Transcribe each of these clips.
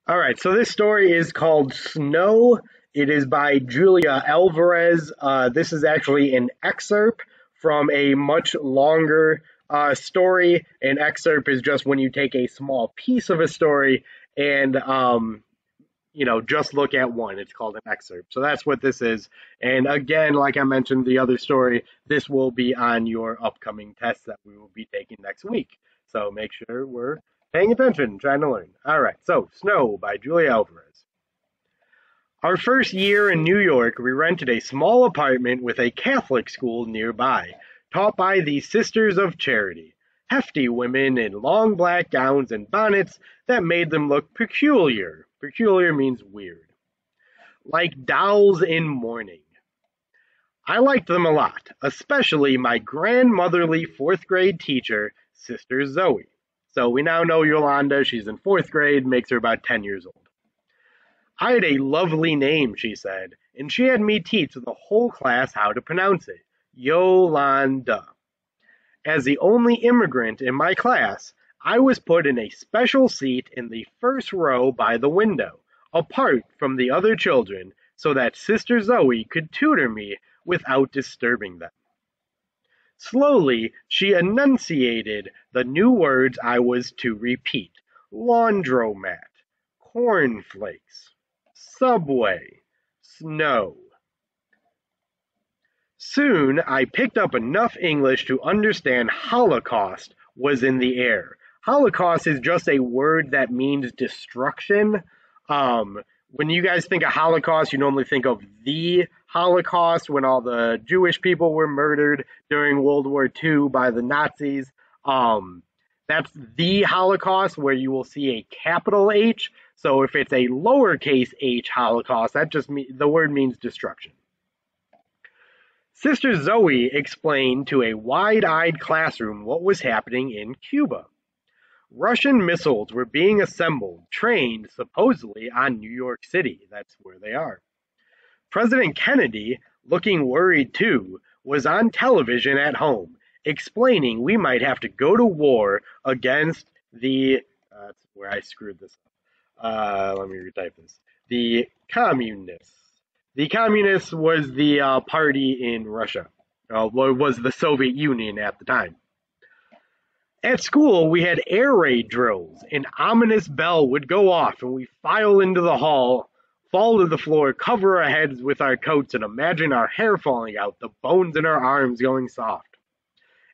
All right, so this story is called Snow. It is by Julia Alvarez. This is actually an excerpt from a much longer story. An excerpt is just when you take a small piece of a story and just look at one. It's called an excerpt. So that's what this is. And again, like I mentioned the other story, this will be on your upcoming test that we will be taking next week. So make sure we're paying attention, trying to learn. All right, so Snow by Julia Alvarez. Our first year in New York, we rented a small apartment with a Catholic school nearby, taught by the Sisters of Charity, hefty women in long black gowns and bonnets that made them look peculiar. Peculiar means weird. Like dolls in mourning. I liked them a lot, especially my grandmotherly fourth grade teacher, Sister Zoe. So we now know Yolanda, she's in fourth grade, makes her about 10 years old. I had a lovely name, she said, and she had me teach the whole class how to pronounce it, Yolanda. As the only immigrant in my class, I was put in a special seat in the first row by the window, apart from the other children, so that Sister Zoe could tutor me without disturbing them. Slowly, she enunciated the new words I was to repeat: laundromat, cornflakes, subway, snow. Soon I picked up enough English to understand Holocaust was in the air. Holocaust is just a word that means destruction. When you guys think of Holocaust, you normally think of the Holocaust when all the Jewish people were murdered during World War II by the Nazis. That's the Holocaust, where you will see a capital H. So if it's a lowercase h Holocaust, that just the word means destruction. Sister Zoe explained to a wide-eyed classroom what was happening in Cuba. Russian missiles were being assembled, trained supposedly on New York City. That's where they are. President Kennedy, looking worried too, was on television at home, explaining we might have to go to war against the, that's where I screwed this up. Let me retype this. The communists. The communists was the party in Russia. Was the Soviet Union at the time. At school, we had air raid drills. An ominous bell would go off, and we file into the hall, fall to the floor, cover our heads with our coats, and imagine our hair falling out, the bones in our arms going soft.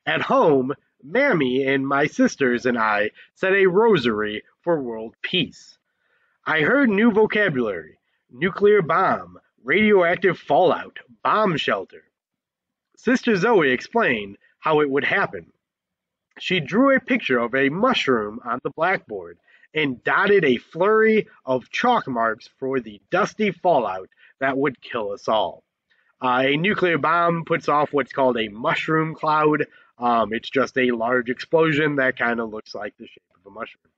At home, Mammy and my sisters and I said a rosary for world peace. I heard new vocabulary: nuclear bomb, radioactive fallout, bomb shelter. Sister Zoe explained how it would happen. She drew a picture of a mushroom on the blackboard and dotted a flurry of chalk marks for the dusty fallout that would kill us all. A nuclear bomb puts off what's called a mushroom cloud. It's just a large explosion that kind of looks like the shape of a mushroom.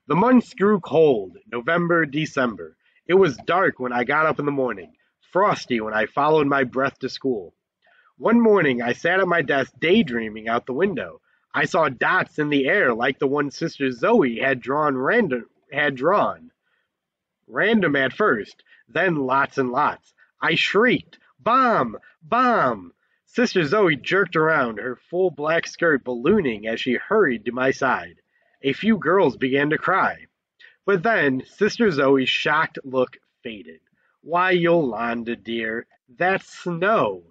The months grew cold, November, December. It was dark when I got up in the morning, frosty when I followed my breath to school. One morning I sat at my desk daydreaming out the window. I saw dots in the air like the one Sister Zoe had drawn. Random at first, then lots and lots. I shrieked, "Bomb! Bomb!" Sister Zoe jerked around, her full black skirt ballooning as she hurried to my side. A few girls began to cry. But then Sister Zoe's shocked look faded. "Why, Yolanda, dear, that's snow."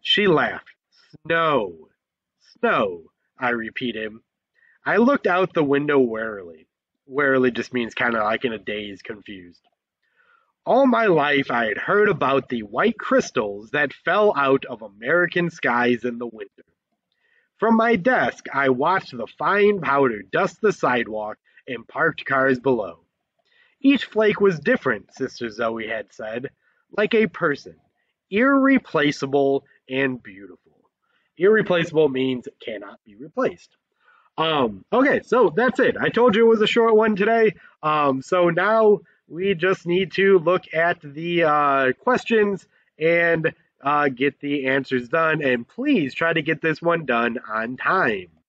She laughed. "Snow, snow," I repeated. I looked out the window warily. Warily just means kind of like in a daze, confused. All my life I had heard about the white crystals that fell out of American skies in the winter. From my desk, I watched the fine powder dust the sidewalk and parked cars below. Each flake was different, Sister Zoe had said, like a person, irreplaceable and beautiful. Irreplaceable means it cannot be replaced. Okay, so that's it. I told you it was a short one today. So now we just need to look at the questions and get the answers done. And please try to get this one done on time.